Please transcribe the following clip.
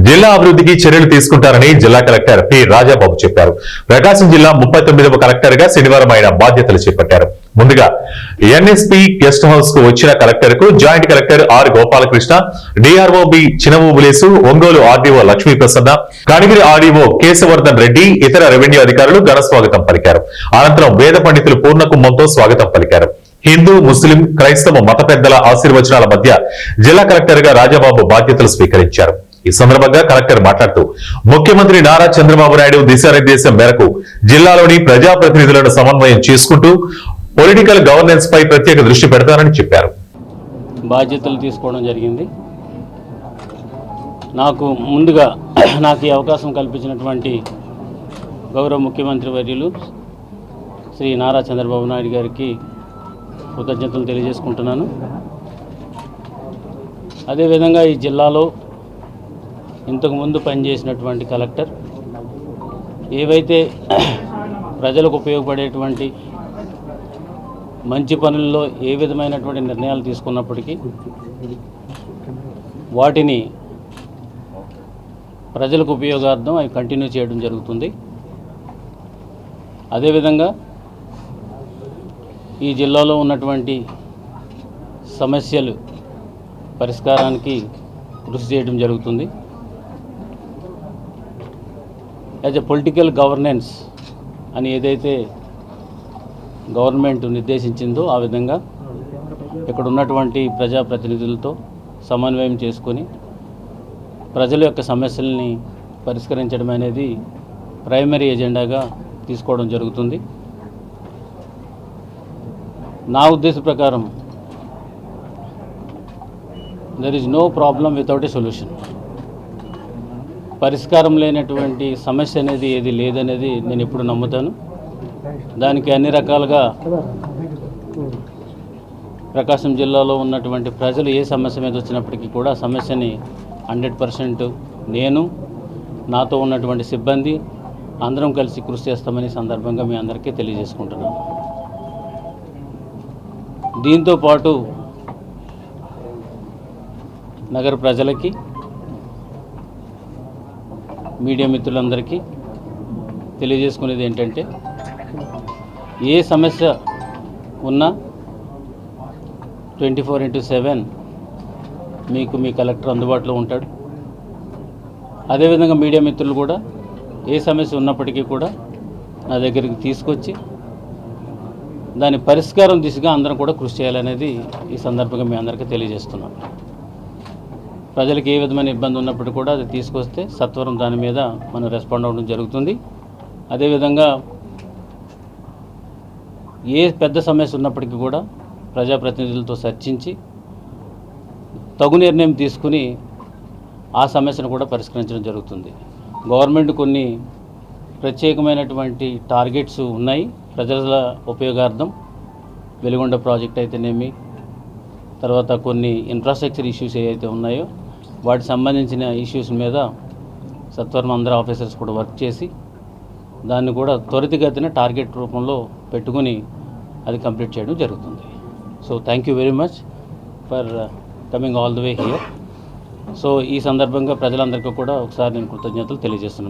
జిల్లా అభివృద్ధికి చర్యలు తీసుకుంటారని జిల్లా కలెక్టర్ పి రాజాబాబు చెప్పారు. ప్రకాశం జిల్లా 39వ కలెక్టర్ గా శనివారం ఆయన బాధ్యతలు చేపట్టారు. ముందుగా ఎన్ఎస్పీ గెస్ట్ హౌస్ కు వచ్చిన కలెక్టర్ కు joint collector R Gopalakrishna, DRO B చినవూబులేసు, ఒంగోలు ఆర్డీఓ లక్ష్మీ ప్రసన్న, కనిగిరి ఆర్డీఓ కేశవర్ధన్ రెడ్డి, ఇతర రెవెన్యూ అధికారులు ఘన స్వాగతం పలికారు. అనంతరం వేద పండితులు పూర్ణ కుంభంతో స్వాగతం పలికారు. హిందూ, ముస్లిం, క్రైస్తవ మత పెద్దల ఆశీర్వచనాల మధ్య జిల్లా కలెక్టర్ గా రాజాబాబు బాధ్యతలు స్వీకరించారు. ఈ సందర్భంగా కలెక్టర్ మాట్లాడుతూ ముఖ్యమంత్రి నారా చంద్రబాబు నాయుడు దిశానిర్దేశం మేరకు జిల్లాలోని ప్రజాప్రతినిధులను సమన్వయం చేసుకుంటూ పొలిటికల్ గవర్నెన్స్ పై ప్రత్యేక దృష్టి పెడతానని చెప్పారు. బాధ్యతలు తీసుకోవడం జరిగింది. ముందుగా నాకు ఈ అవకాశం కల్పించినటువంటి గౌరవ ముఖ్యమంత్రి వర్యులు శ్రీ నారా చంద్రబాబు నాయుడు గారికి కృతజ్ఞతలు తెలియజేసుకుంటున్నాను. అదేవిధంగా ఈ జిల్లాలో ఇంతకుముందు పనిచేసినటువంటి కలెక్టర్ ఏవైతే ప్రజలకు ఉపయోగపడేటువంటి మంచి పనుల్లో ఏ విధమైనటువంటి నిర్ణయాలు తీసుకున్నప్పటికీ వాటిని ప్రజలకు ఉపయోగార్థం అవి కంటిన్యూ చేయడం జరుగుతుంది. అదేవిధంగా ఈ జిల్లాలో ఉన్నటువంటి సమస్యలు పరిష్కారానికి కృషి చేయడం జరుగుతుంది. యాజ్ ఎ పొలిటికల్ గవర్నెన్స్ అని ఏదైతే గవర్నమెంట్ నిర్దేశించిందో ఆ విధంగా ఇక్కడ ఉన్నటువంటి ప్రజాప్రతినిధులతో సమన్వయం చేసుకొని ప్రజల యొక్క సమస్యల్ని పరిష్కరించడం అనేది ప్రైమరీ ఎజెండాగా తీసుకోవడం జరుగుతుంది. నా ఉద్దేశ ప్రకారం there is no problem without a solution. పరిష్కారం లేనటువంటి సమస్య అనేది ఏది లేదనేది నేను ఎప్పుడు నమ్ముతాను. దానికి అన్ని రకాలుగా ప్రకాశం జిల్లాలో ఉన్నటువంటి ప్రజలు ఏ సమస్య మీద వచ్చినప్పటికీ కూడా సమస్యని 100% నేను, నాతో ఉన్నటువంటి సిబ్బంది అందరం కలిసి కృషి చేస్తామని సందర్భంగా మీ అందరికీ తెలియజేసుకుంటున్నాను. దీంతోపాటు నగర ప్రజలకి, మీడియా మిత్రులందరికీ తెలియజేసుకునేది ఏంటంటే ఏ సమస్య ఉన్నా 24/7 మీకు మీ కలెక్టర్ అందుబాటులో ఉంటాడు. అదేవిధంగా మీడియా మిత్రులు కూడా ఏ సమస్య ఉన్నప్పటికీ కూడా నా దగ్గరికి తీసుకొచ్చి దాని పరిష్కారం దిశగా అందరం కూడా కృషి చేయాలనేది ఈ సందర్భంగా మీ అందరికీ తెలియజేస్తున్నాను. ప్రజలకు ఏ విధమైన ఇబ్బంది ఉన్నప్పుడు కూడా అది తీసుకొస్తే సత్వరం దాని మీద మనం రెస్పాండ్ అవ్వడం జరుగుతుంది. అదేవిధంగా ఏ పెద్ద సమస్య ఉన్నప్పటికీ కూడా ప్రజాప్రతినిధులతో చర్చించి తగు నిర్ణయం తీసుకుని ఆ సమస్యను కూడా పరిష్కరించడం జరుగుతుంది. గవర్నమెంట్ కొన్ని ప్రత్యేకమైనటువంటి టార్గెట్స్ ఉన్నాయి ప్రజల ఉపయోగార్థం. వెలుగొండ ప్రాజెక్ట్ అయితేనేమి, తర్వాత కొన్ని ఇన్ఫ్రాస్ట్రక్చర్ ఇష్యూస్ ఏవైతే ఉన్నాయో వాటికి సంబంధించిన ఇష్యూస్ మీద సత్వరం అందరూ ఆఫీసర్స్ కూడా వర్క్ చేసి దాన్ని కూడా త్వరితగతిన టార్గెట్ రూపంలో పెట్టుకుని అది కంప్లీట్ చేయడం జరుగుతుంది. So thank you very much for coming all the way here. So ఈ సందర్భంగా ప్రజలందరికీ కూడా ఒకసారి నేను కృతజ్ఞతలు తెలియజేస్తున్నాను.